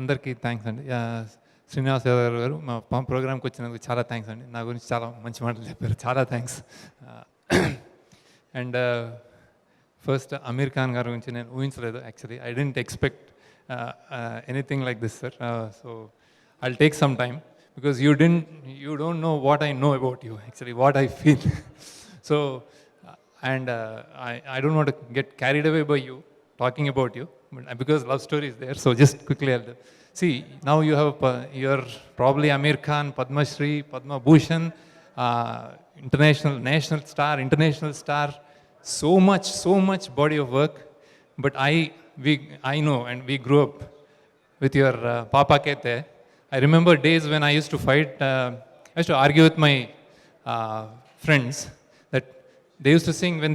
అందరికీ థ్యాంక్స్ అండి. శ్రీనివాస్ యాదవ్ గారు మా ప్రోగ్రామ్కి వచ్చినందుకు చాలా థ్యాంక్స్ అండి. నా గురించి చాలా మంచి మాటలు చెప్పారు, చాలా thanks. And first Aamir Khan గారి గురించి నేను ఊహించలేదు. Actually I don't expect anything like this, sir. So I'll take some time because you don't know what I know about you, actually, what I feel. So, and I don't want to get carried away by you, talking about you, but because love story is there, so just quickly, see, now you have, you're probably Amir Khan, Padma Shri, Padma Bhushan, national star, so much body of work, but I know, and we grew up with your Papa Kehte. I remember days when I used to fight, I used to argue with my friends that they used to sing when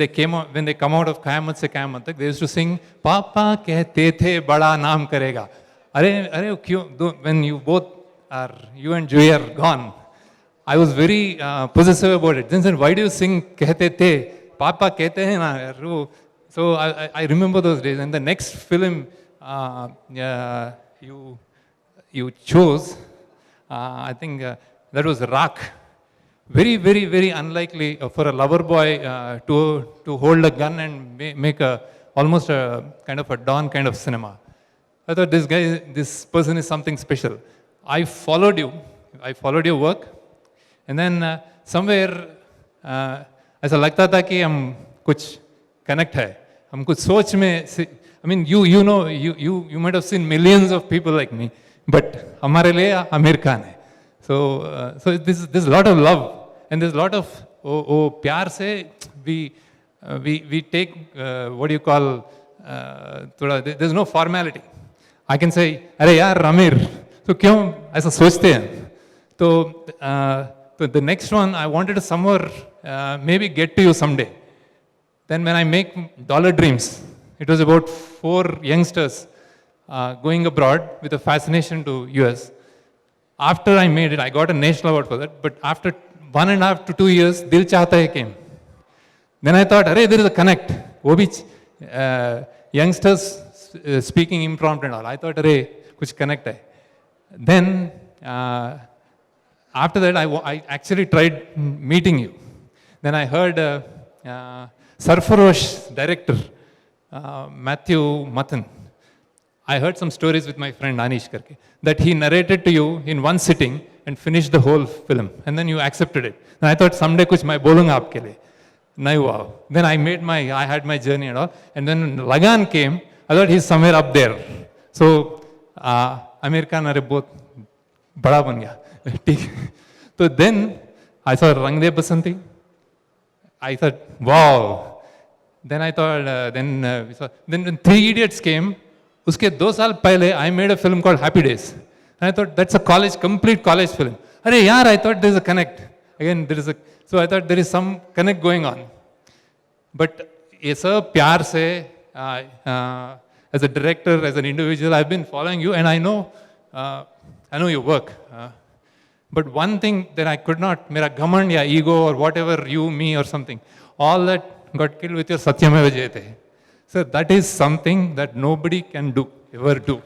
they come out of Qayamat se Qayamat tak, they used to sing, Papa kehte the bada naam karega. Are when you and Joy are gone, I was very possessive about it. Then said, why do you sing kehte the? Papa kehte hai na. So I remember those days. And the next film you chose, I think that was Raak. Very unlikely for a lover boy to hold a gun and make almost a kind of a Dawn kind of cinema. I thought this person is something special. I followed your work, and then somewhere ऐसा लगता था कि हम कुछ connect है, हम कुछ सोच में, I mean, you know, you might have seen millions of people like me, but हमारे लिए आमिर खान है. So there's a lot of love, and there's a lot of प्यार से we take what do you call, there's no formality. I can say, अरे यार आमिर, तो क्यों ऐसा सोचते हैं? तो the next one I wanted to somewhere maybe get to you someday. Then when I make Dollar Dreams, it was about 4 youngsters going abroad with a fascination to US. After I made it, I got a national award for that. But after 1.5 to 2 years, Dil Chahta Hai came. Then I thought, arey, there is a connect. Wo bhi youngsters speaking impromptu and all. I thought, arey, kuch connect hai. Then after that, I actually tried meeting you. Then I heard Sarfarosh director Matthew Mutton. I heard some stories with my friend Anish Karke, that he narrated to you in one sitting and finished the whole film, and then you accepted it. And I thought someday kuch मैं बोलूँगा आपके लिए. नहीं हुआ. Then I had my journey and all, and then Lagan came. I thought he's somewhere up there. So Amir Khan अरे बहुत बड़ा बन गया. ठीक. So then I saw Rang De Basanti. I thought, wow. Then I thought, then when Three Idiots came, उसके 2 साल पहले I made a film called Happy Days. And I thought that's a complete college film. अरे यार, I thought there's a connect. Again, so I thought there is some connect going on. But ये सब प्यार से, as a director, as an individual, I've been following you, and I know your work. But one thing that I could not, मेरा घमंड या ego or whatever, you, me or something, all that got killed with your Satyameva Jayate. So that is something that nobody can ever do.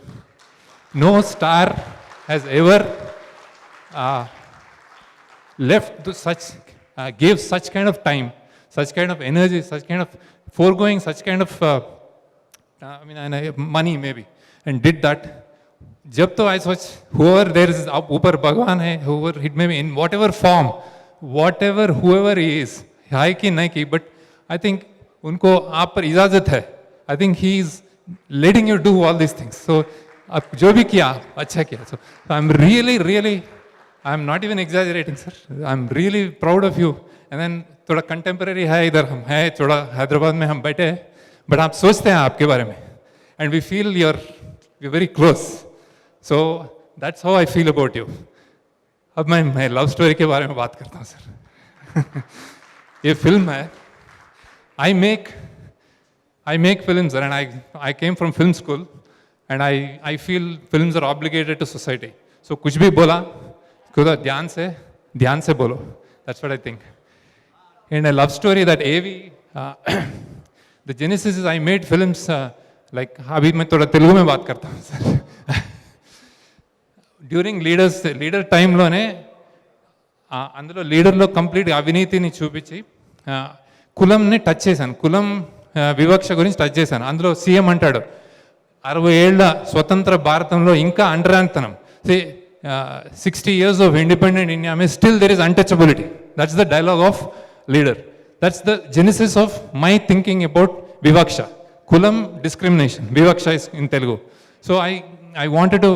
No star has ever gave such kind of time, such kind of energy, such kind of foregoing, such kind of money maybe, and did that. जब तो I सोच, whoever there is ऊपर भगवान है, whoever it may be in whatever form, whoever he is, है कि नहीं कि, but I think उनको आप पर इजाजत है. I think he is letting you do all these things. So आप जो भी किया अच्छा किया. So I'm really, I'm not even exaggerating, sir. I'm really proud of you. And then थोड़ा contemporary है, इधर हम है, थोड़ा हैदराबाद में हम बैठे हैं, but आप सोचते हैं आपके बारे में, and we feel you're very close. So that's how I feel about you. अब मैं लव स्टोरी के बारे में बात करता हूँ, सर. ये फिल्म है. I make films, and I came from film school, and I feel films are obligated to society. So कुछ भी बोला, खुदा ध्यान से बोलो. That's what I think. And a love story that AV, the genesis is I made films like, अभी मैं थोड़ा तेलुगु में बात करता हूँ, सर. డ్యూరింగ్ లీడర్ టైంలోనే అందులో లీడర్లో కంప్లీట్ అవినీతిని చూపించి కులంని టచ్ చేశాను, కులం వివక్ష గురించి టచ్ చేశాను. అందులో సీఎం అంటాడు 60 ఏళ్ల స్వతంత్ర భారతంలో ఇంకా అంటరానితనం. 60 years of independent India, still there is untouchability. That's the dialogue of leader. That's the genesis of my thinking about vivaksha. Kulam discrimination, vivaksha is in Telugu. So I wanted to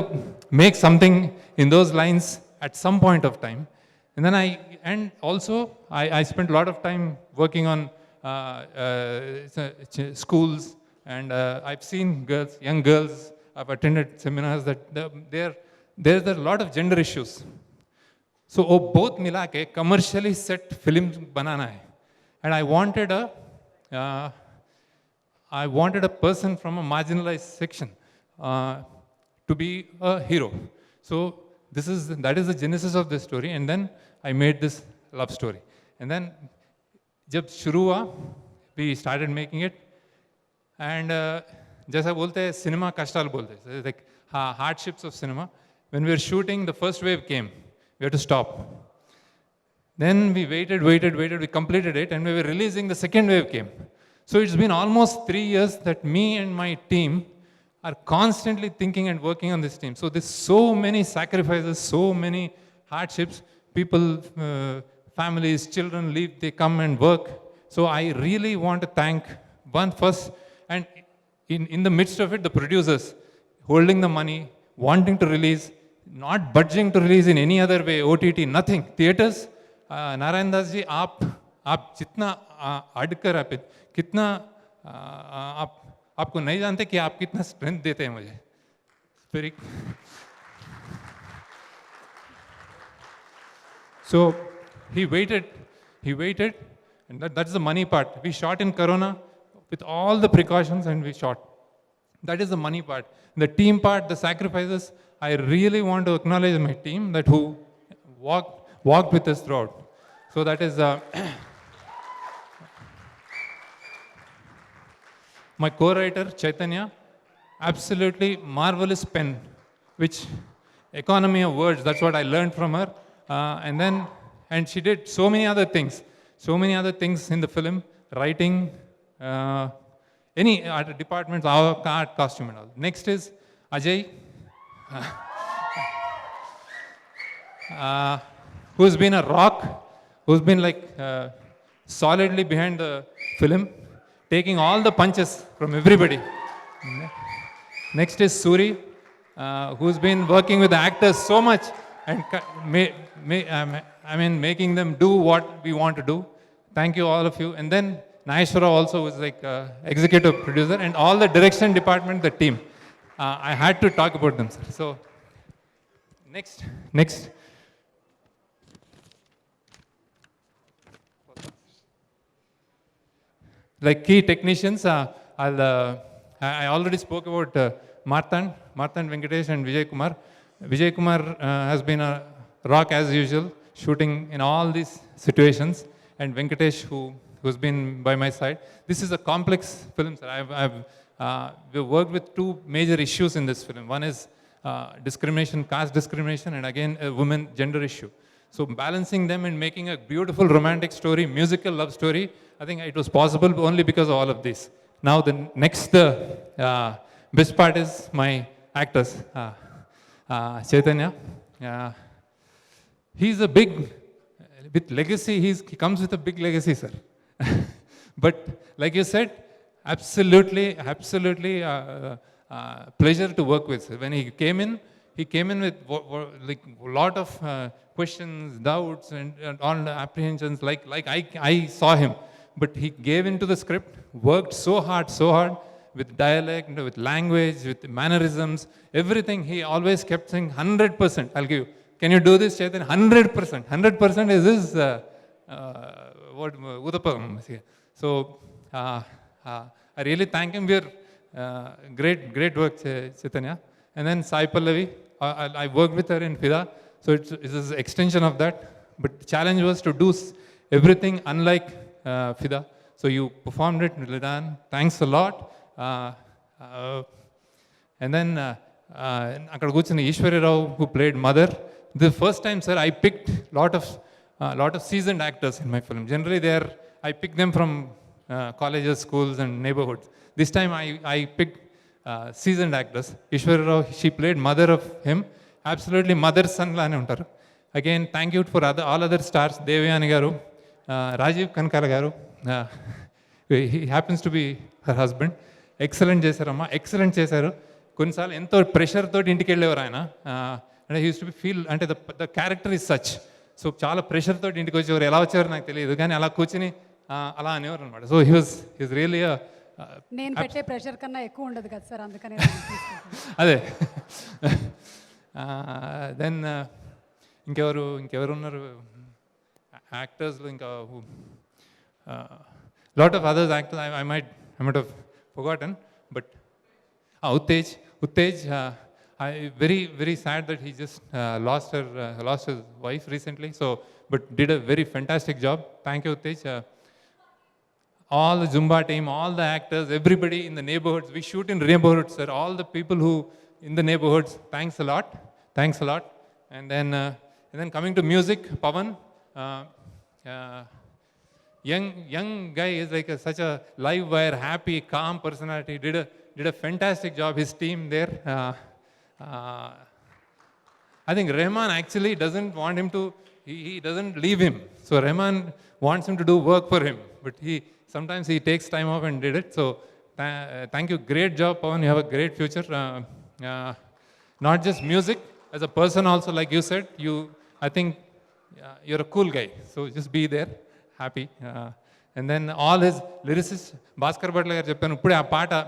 make something in those lines at some point of time. And then I spent a lot of time working on schools, and I've seen young girls, I've attended seminars that there's a lot of gender issues. So both मिला के commercially set film बनाना है. And I wanted a person from a marginalized section to be a hero. So that is the genesis of this story. And then I made this love story. And then जब शुरू हुआ, we started making it. And जैसा बोलते हैं cinema कष्टाल बोलते हैं, like hardships of cinema. When we were shooting, the first wave came. We had to stop. Then we waited, we completed it, and we were releasing, the second wave came. So it's been almost 3 years that me and my team are constantly thinking and working on this team. So there's so many sacrifices, so many hardships. People, families, children leave, they come and work. So I really want to thank one first, and in the midst of it, the producers holding the money, wanting to release, not budging to release in any other way, OTT, nothing. Theaters, Narayan Das ji, आप जितना अड़कर आप कितना आपको नहीं जानते कि आप कितना स्ट्रेंथ देते हैं मुझे. So he waited, and that's the money part. We shot in Corona with all the precautions, and we shot. That is the money part. The team part, the sacrifices, I really want to acknowledge my team that who walked with us throughout. So that is my co-writer Chaitanya, absolutely marvelous pen, which economy of words, that's what I learned from her. And she did so many other things in the film, writing, any art departments, art, costume and all. Next is Ajay, who's been a rock, who's been like solidly behind the film, taking all the punches from everybody. Next is Suri, who's been working with the actors so much and making them do what we want to do. Thank you, all of you. And then Nayeshwara also was like executive producer, and all the direction department, the team. I had to talk about them, sir. So next. Like key technicians, I already spoke about Marthan Venkatesh and Vijay Kumar. Vijay Kumar has been a rock as usual, shooting in all these situations, and Venkatesh, who's been by my side. This is a complex film, sir. We've worked with two major issues in this film. One is discrimination, caste discrimination, and again a women gender issue. So balancing them and making a beautiful romantic story, musical love story, I think it was possible only because of all of this. Now the next best part is my actors. Chaitanya, he's a big, with legacy, he comes with a big legacy, sir. But like you said, absolutely pleasure to work with. When he came in with like a lot of questions, doubts, and all apprehensions, like I saw him. But he gave into the script, worked so hard with dialect, with language, with mannerisms, everything. He always kept saying 100%. I'll give you. Can you do this, Chaitanya? 100%. 100% is his what Udapam. So I really thank him. We're great work, Chaitanya. And then Sai Pallavi, I worked with her in Fida. So it's an extension of that. But the challenge was to do everything unlike Fida. So you performed it, Lidan. Thanks a lot. And then అక్కడ కూర్చున్న Eshwari Rao who played mother. The first time, sir, I picked lot of seasoned actors in my film. Generally, I pick them from colleges, schools, and neighborhoods. This time, I picked seasoned actors. Ishwari Rao, she played mother of him. Absolutely, mother son lane untaru. Again, thank you for all other stars. Devyani garu, Rajiv Kankala garu. He happens to be her husband. Excellent చేశారమ్మా, excellent చేశారు. కొన్నిసార్లు ఎంతో pressure తోటి ఇంటికి వెళ్ళేవారు ఆయన. అంటే used to be feel అంటే the character is such. So చాలా ప్రెషర్ తోటి ఇంటికి వచ్చేవారు. ఎలా వచ్చేవారు నాకు తెలియదు, కానీ అలా కూర్చుని అలా అనేవారు అనమాట. సో హీస్ రియల్లీ నేను పెట్టే ప్రెషర్ కన్నా ఎక్కువ ఉండదు కదా సార్, అందుకనే అదే. దెన్ ఇంకెవరు ఉన్నారు యాక్టర్స్లో? ఇంకా lot of others actors I might have forgotten, but Uttej, very very sad that he just lost his wife recently, so but did a very fantastic job. Thank you, Uttej. All the Zumba team, all the actors, everybody in the neighborhoods, we shoot in neighborhoods, sir. All the people who in the neighborhoods, thanks a lot. And then coming to music, Pavan, young guy is like such a live wire, happy, calm personality. Did a fantastic job. His team there. I think Rahman actually doesn't want him to. He doesn't leave him. So Rahman wants him to do work for him, but sometimes he takes time off and did it. So thank you. Great job, Pawan. You have a great future. Not just music, as a person also, like you said. I think you're a cool guy. So just be there. Happy. And then all his lyricists, Bhaskar Bhatla garu cheppanu ippude aa paata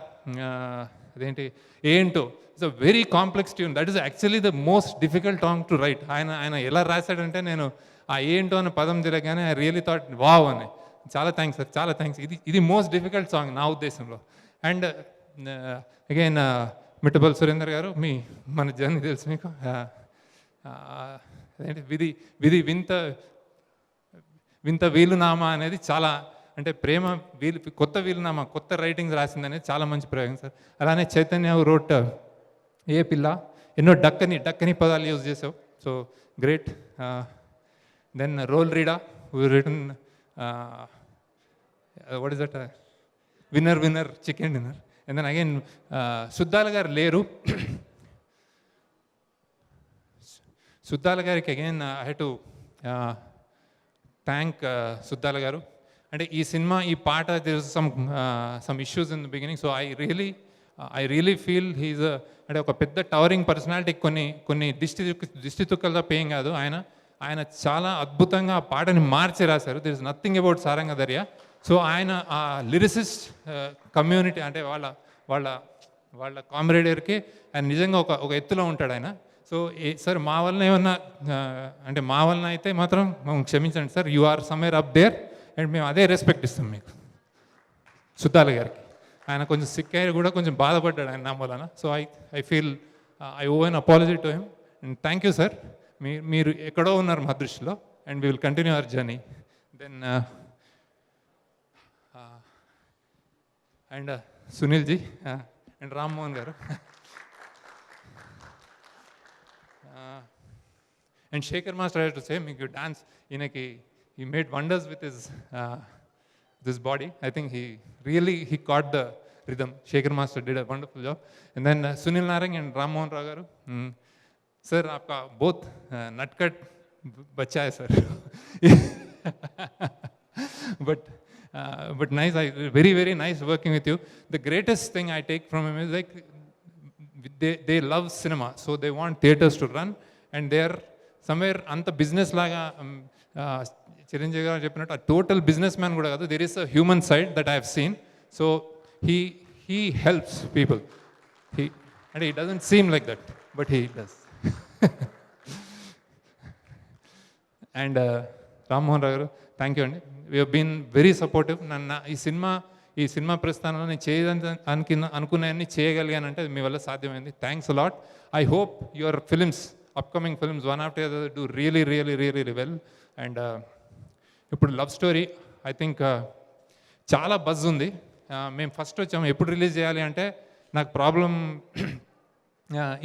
adenti ఏంటో, it's a very complex tune. That is actually the most difficult song to right. ఆయన ఎలా రాశాడంటే, నేను ఆ ఏంటో అనే పదం తెలియగానే I really thought wow అని. చాలా థ్యాంక్స్ సార్, చాలా థ్యాంక్స్. ఇది మోస్ట్ డిఫికల్ట్ సాంగ్ నా ఉద్దేశంలో. అండ్ అగైన్ మిట్టపల్లి సురేందర్ గారు, మన జర్నీ తెలుసు మీకు. అదేంటి విధి వింత వీలునామా అనేది చాలా, అంటే ప్రేమ కొత్త వీలునామా, కొత్త రైటింగ్స్ రాసింది అనేది చాలా మంచి ప్రయోగం సార్. అలానే చైతన్య రోట్ ఏ పిల్ల, ఎన్నో డక్కని పదాలు యూజ్ చేసావు. So great. Then role reader return what is that, winner chicken dinner. And then again Suddala garu లేరు. సుద్దాల గారికి again I have to thank Suddala garu. అంటే ఈ సినిమా, ఈ పాట, there is some issues in the beginning. So I really feel he's అంటే ఒక పెద్ద towering personality. కొన్ని దిష్టి తుక్కలతో పేయం కాదు, ఆయన చాలా అద్భుతంగా ఆ పాటని మార్చి రాశారు. There is nothing about Saranga Darya. So ఆయన ఆ లిరిసిస్ట్ కమ్యూనిటీ, అంటే వాళ్ళ కామ్రేడర్కి ఆయన నిజంగా ఒక ఎత్తులో ఉంటాడు ఆయన. సో సార్, మా వలన ఏమన్నా అంటే మా వలన అయితే మాత్రం క్షమించండి sir. You are somewhere up there, and మేము అదే రెస్పెక్ట్ ఇస్తాం మీకు. సుద్దాల గారికి ఆయన కొంచెం సిక్ అయ్యి కూడా కొంచెం బాధపడ్డాడు ఆయన నా వలన. So I feel I owe an apology to him. And thank you sir. మీరు ఎక్కడో ఉన్నారు మా దృష్టిలో, and we will continue our journey. Then and Sunil ji and Rammohan garu and Shekhar Master, I have to say, మీకు డాన్స్, ఈయనకి he made wonders with his body. I think he caught the rhythm. Shekhar Master did a wonderful job. And then Sunil Narang and Ram Mohan Rao garu, sir, aapka both nutcut bacha hai sir. but nice, very very nice working with you. The greatest thing I take from him is like they love cinema, so they want theaters to run, and they are somewhere అంత business లాగా చిరంజీవి గారు చెప్పినట్టు ఆ total business man కూడా కాదు. There is a human side that I have seen. So he helps people. అంటే he doesn't seem like that, but he does. And Rammohan Rao garu, thank you అండి. We have been very supportive. నన్ను ఈ cinema ప్రస్థానంలో నేను అనుకున్నాయన్నీ చేయగలిగానంటే మీ వల్ల సాధ్యమైంది. Thanks a lot. I hope your films, upcoming films, one after the other, do really well. And ఇప్పుడు love story, I think చాలా buzz ఉంది. మేము ఫస్ట్ వచ్చాము, ఎప్పుడు రిలీజ్ చేయాలి అంటే నాకు ప్రాబ్లం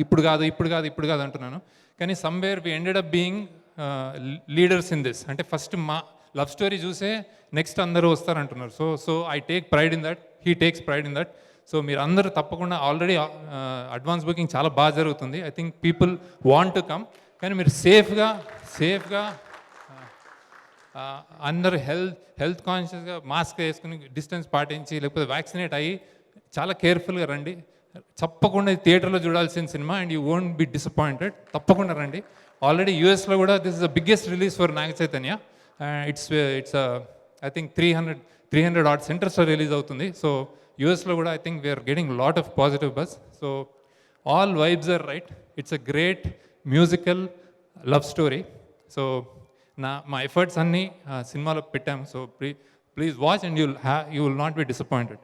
ఇప్పుడు కాదు అంటున్నాను. కానీ somewhere we ended up being leaders in this. అంటే ఫస్ట్ మా లవ్ స్టోరీ చూసే నెక్స్ట్ అందరూ వస్తారంటున్నారు. So I take pride in that, he takes pride in that. So మీరు అందరూ తప్పకుండా ఆల్రెడీ అడ్వాన్స్ బుకింగ్ చాలా బాగా జరుగుతుంది. I think people want to come. కానీ మీరు సేఫ్గా అందరూ హెల్త్ కాన్షియస్గా మాస్క్ వేసుకుని డిస్టెన్స్ పాటించి లేకపోతే వ్యాక్సినేట్ అయ్యి చాలా కేర్ఫుల్గా రండి. తప్పకుండా థియేటర్లో చూడాల్సిన సినిమా and you won't be disappointed. తప్పకుండా రండి. ఆల్రెడీ యూఎస్లో కూడా this is the biggest release for Naga Chaitanya. It's I think 300 odd సెంటర్స్లో రిలీజ్ అవుతుంది. సో యూఎస్లో కూడా I think we are getting lot of positive buzz. So all vibes are right. It's a great musical love story. So మా efforts అన్నీ సినిమాలో పెట్టాము. So please watch and you will not be disappointed.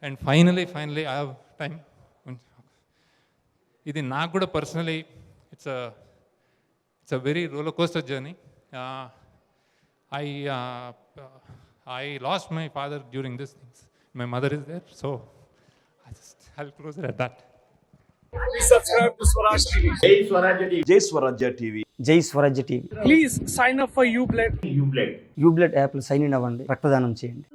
And finally I have time. ఇది నాకు కూడా personally it's a very roller coaster journey. I lost my father during these things. My mother is there, so I'll close it at that. Please subscribe to Swaraj TV. Jai Swarajya TV. Jai Swarajya TV. జై స్వరాజ్య TV. Please sign up for UBLED. UBLED. యూబ్లెట్ యాప్లో sign in అవ్వండి, రక్తదానం చేయండి.